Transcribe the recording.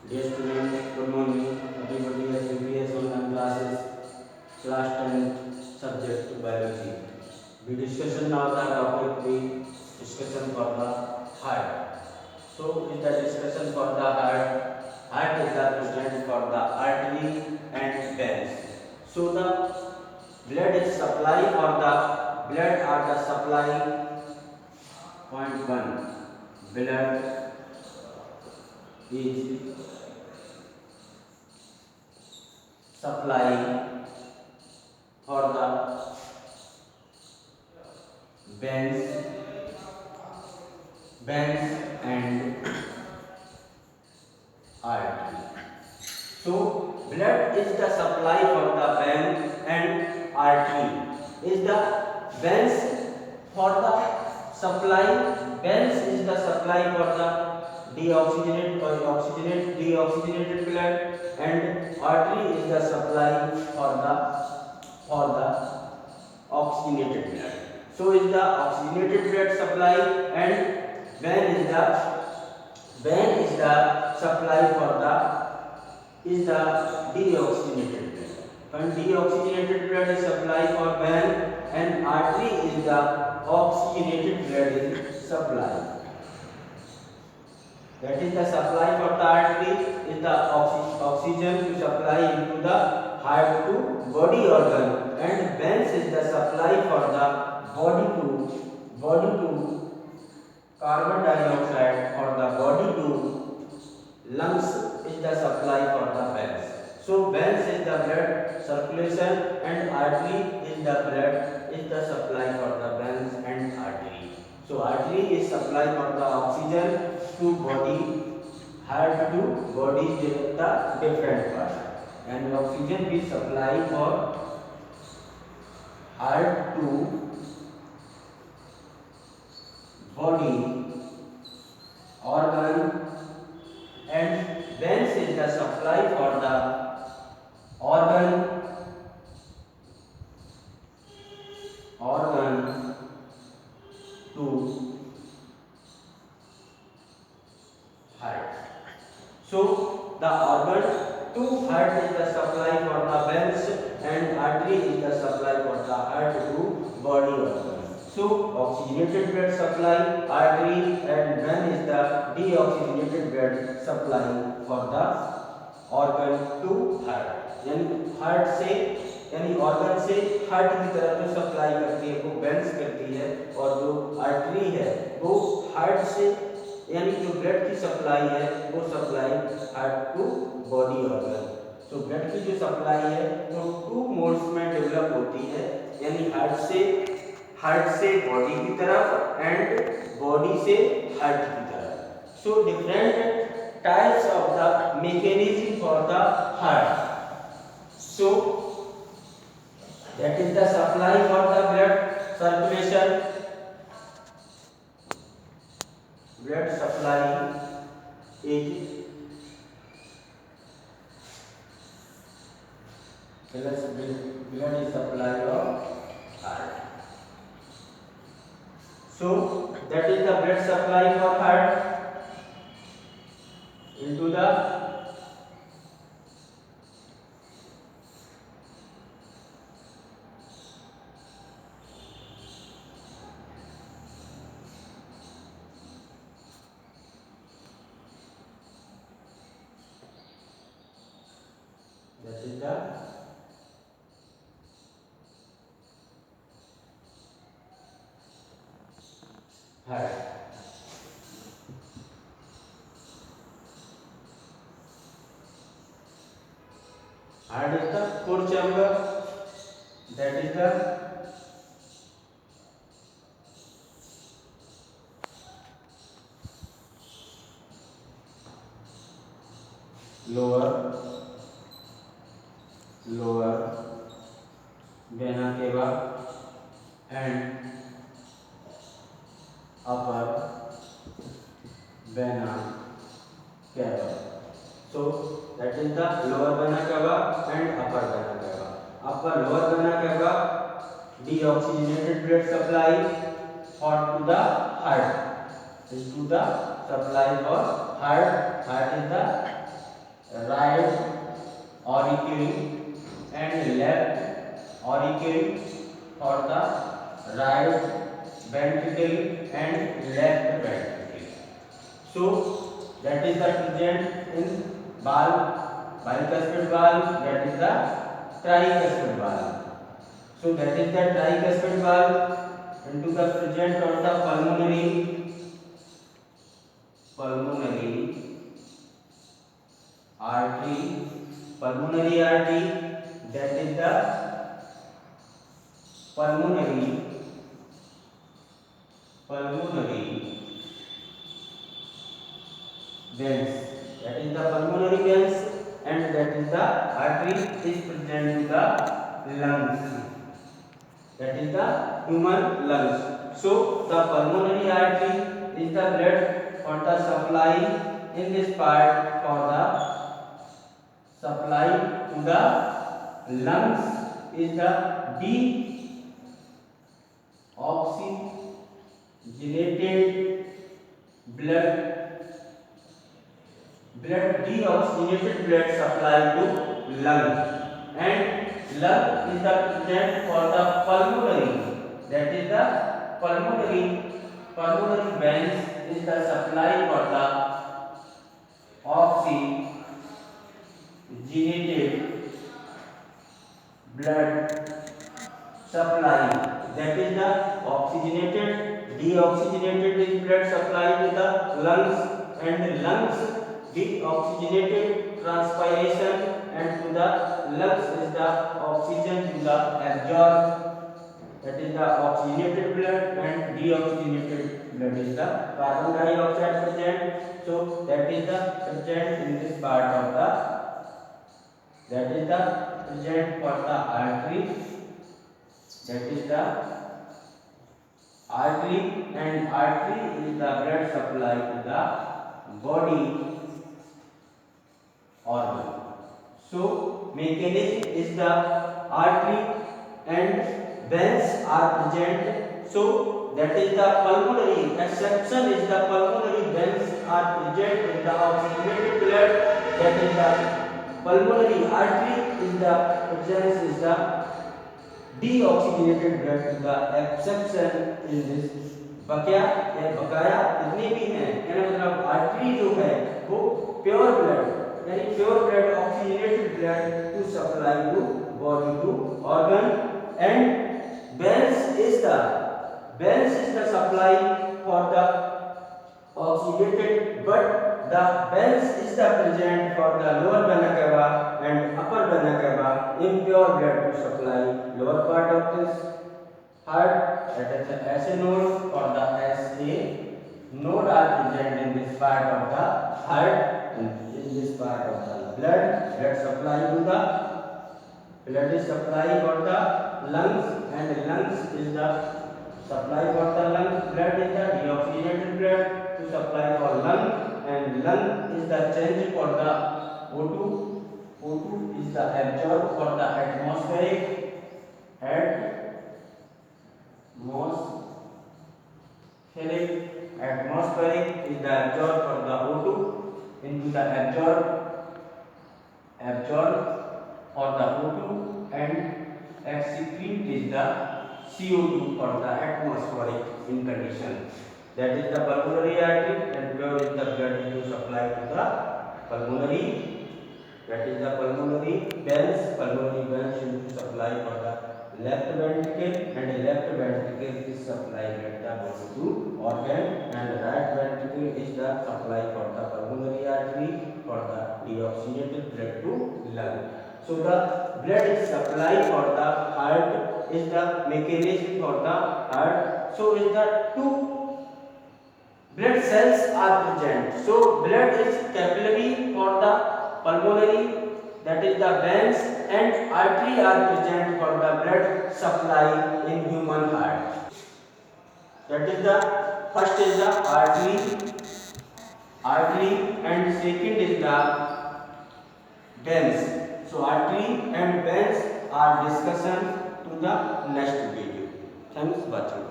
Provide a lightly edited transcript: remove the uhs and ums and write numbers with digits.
Dear students, good morning. Everybody has previous online classes, class 10 subject biology. We discussion now the topic we discussion for the heart. So is the discussion for the heart. Heart is the stand for the artery and veins. So the blood is supply for the blood are the supply point one. Blood is supply for the veins, and artery. So blood is the supply for the vein and artery. Is the veins for the supply? Veins is the supply for the deoxygenated blood, and artery is the supply for the oxygenated blood. So is the oxygenated blood supply, and vein is the supply for the is the deoxygenated blood. When deoxygenated blood is supply for vein, and artery is the oxygenated blood is supply. That is the supply for the artery is the oxygen to supply into the heart to body organ, and veins is the supply for the body to carbon dioxide, for the body to lungs is the supply for the veins. So veins is the blood circulation, and artery is the supply for the veins and artery. So artery is supply for the oxygen to body, heart to body the different part, and oxygen is supply for heart to body organ, and veins is the supply for the organ to heart. So the organ to heart is the supply for the veins, and artery is the supply for the heart to body organ. So oxygenated blood supply artery, and vein is the deoxygenated blood supply for the organ to heart. यानी heart से यानी organ से heart की तरफ जो supply करती है वो वेन्स करती है, और जो आर्टरी है वो हार्ट से यानी जो ब्लड की सप्लाई है वो supply heart to body organ. तो ब्लड की जो सप्लाई है वो टू मोड्स में डेवलप होती है, यानी हार्ट से बॉडी की तरफ एंड बॉडी से हार्ट की तरफ. So different types of the mechanism for the heart. So that is the supply for the blood circulation. Blood supply is blood is supply of heart. So that is the blood supply for heart into the that is the heart. Heart is the core chamber, that is the lower vena cava and upper vena cava. So that is the lower vena cava and upper vena cava. Upper lower vena cava deoxygenated blood supply for to the heart, is to the supply for heart. Heart is the right auricle and left auricle for the right ventricle and left ventricle. So that is the present in bicuspid valve, that is the tricuspid valve. So that is the tricuspid valve into the present on the pulmonary artery, that is the pulmonary veins, that is the pulmonary veins, and that is the artery is present in the lungs, that is the human lungs. So the pulmonary artery is the blood for the supply in this part for the supply to the lungs is the deoxygenated blood deoxygenated blood supply to lung, and lung is the present for the pulmonary, that is the pulmonary veins is the supply for the oxygenated blood supply, that is the deoxygenated is blood supply to the lungs, and lungs deoxygenated transpiration, and to the lungs is the oxygen to the absorb, that is the oxygenated blood, and deoxygenated blood is the carbon dioxide present. So that is the present in this part of the, that is the present for the artery, that is the artery, and artery is the blood supply to the body organ. So mechanism is the artery and veins are present. So that is the pulmonary exception is the pulmonary veins are present in the oxygenated blood, that is the pulmonary artery is the presence is the deoxygenated blood to the exception in this बकाया जितने भी हैं, यानी मतलब artery जो है वो pure blood यानी pure blood oxygenated blood to supply to body to organ, and veins is the supply for the oxygenated, but the veins is the present for the lower vena cava and upper vena cava impure blood to supply lower part of this heart, that is the SA node or the SA node are present in this part of the heart, and in this part of the blood supply to the blood is supply for the lungs, and lungs is the supply for the lungs, blood is the deoxygenated blood to supply for lung, and lung is the change for the O2 is the absorb for the atmospheric is the absorb for the O2 into the absorb for the O2, and excrete is the CO2 for the atmospheric in condition. That is the pulmonary artery, and pure is the blood to supply to the pulmonary, that is the pulmonary veins to supply for the left ventricle, and left ventricle is supply blood the body to organ, and right ventricle is the supply for the pulmonary artery for the deoxygenated blood to lung. So the blood is supply for the heart is the mechanism for the heart. So is the two blood cells are present. So blood is capillary for the pulmonary, that is the veins, and artery are present for the blood supply in human heart. That is the first is the artery, and second is the veins. So artery and veins are discussion to the next video. Thanks for watching.